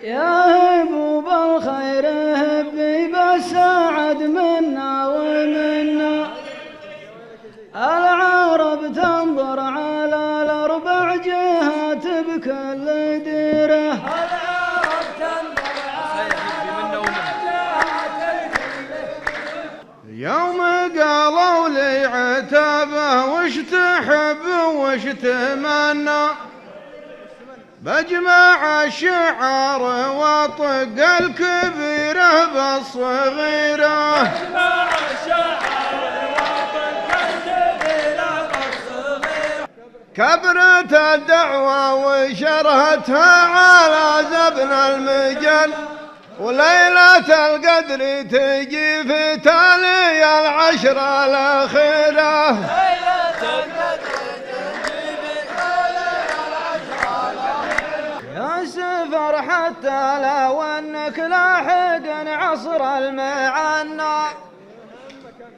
يا هبوب الخير هبي بالسعد منا ومنا. العرب تنظر على الأربع جهات بكل ديره. العرب تنظر على الأربع جهات بكل ديره. يوم قالوا لي عتابه وش تحب وش تمنى، بجمع الشعر واطق الكبيره بالصغيره. كبرت الدعوة وشرهتها على زبن المجل، وليلة القدر تجي في تالي العشر الأخيرة. ليلة القدر تجي في تالي العشر الأخيرة. يا سفر حتى لو انك لاحق عصر المعنى،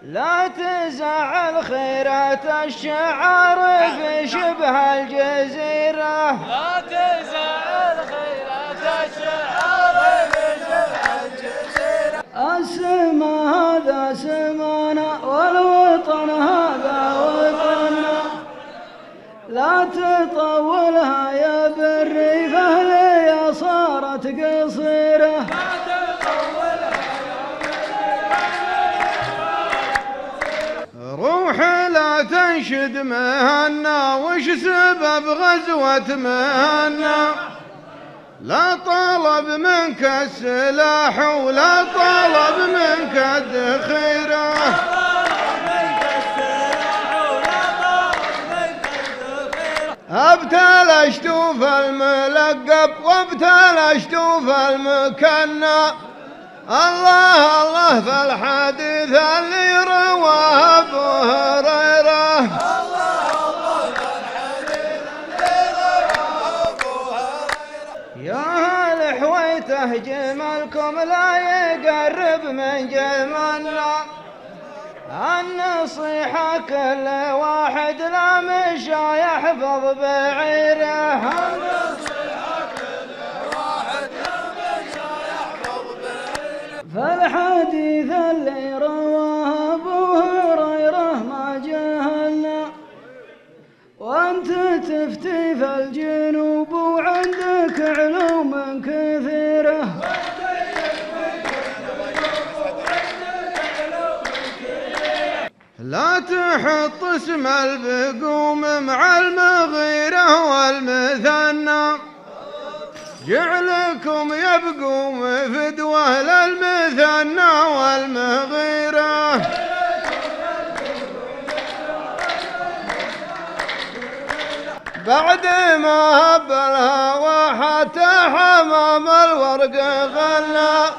لا تزعل خيرات الشعر في شبه الجزيرة. لا تزعل خيرات الشعر في شبه الجزيرة. السما هذا سمانا والوطن هذا وطننا، لا تطولها يا بري فهلي صارت قصيرة. روحي لا تنشد مهنا وش سبب غزوة مهنا، لا طلب منك السلاح ولا طلب منك الذخيرة. ابتلشت في الملقب وابتلشت في المكنى، الله الله في الحديث اللي رواه ابو هريره. الله الله في الحديث اللي رواه ابو هريره. يا اهل حويته جمالكم لا يقرب من جمالنا، النصيحة كل واحد لا مشى يحفظ بعيره. فالحديث اللي رواه ابو هريره ما جهلنا، وانت تفتي في الجنوب وعندك علوم كثيره. لا تحط اسم البقوم مع المغيرة والمثنى، جعلكم يبقوم فدوة للمثنى والمغيرة. بعد ما هب الهوى حتى حمام الورق غنى،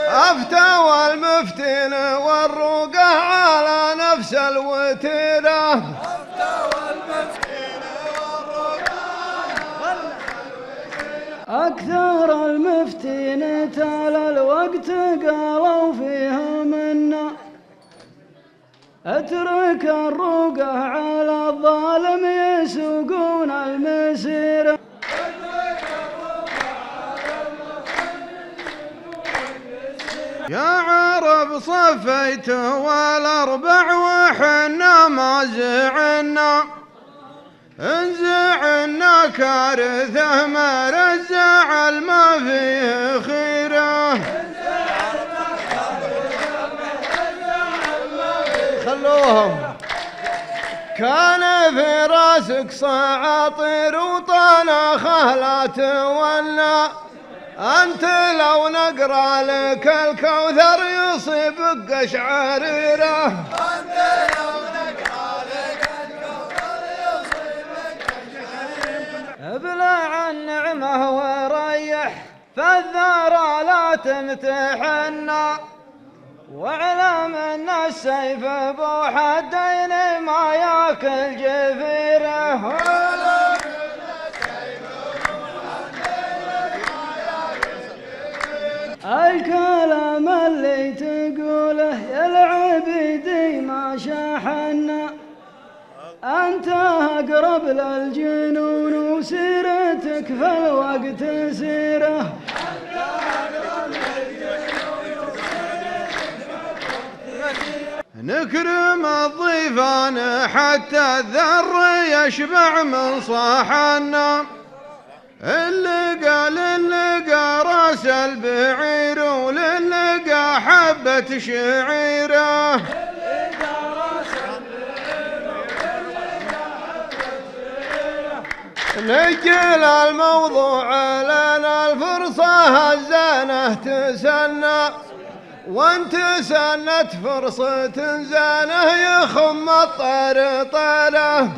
أفتى المفتين والروقة على نفس الوتيرة. أكثر المفتين تالى الوقت قالوا فيها منا، اترك الروقة على الظالم يسوقون المسيرة. يا عرب صفيت والأربع وحنا ما زعنا، إن زعنا كارثة ما رزع ما فيه خيره. خلوهم كان في راسك صعاطير وطناخه لا تولى، أنت لو نقرأ لك الكوثر يصيبك قشعريرة. أنت لو نقرأ لك الكوثر يصيبك قشعريرة. ابلع النعمة وريح فالثرى لا تمتحنا، واعلم ان السيف ابو حدين ما ياكل جفيره. الكلام اللي تقوله يا العبيدي ما شاحنا، أنت أقرب للجنون وسيرتك في الوقت سيره. نكرم الضيفان حتى الذر يشبع من صاحنا. اللقى راس البعير وللقى حبة شعيره. نجل الموضوع لنا الفرصة الزانة تسنى، وانت سنت فرصة زانه يخم الطرطرة.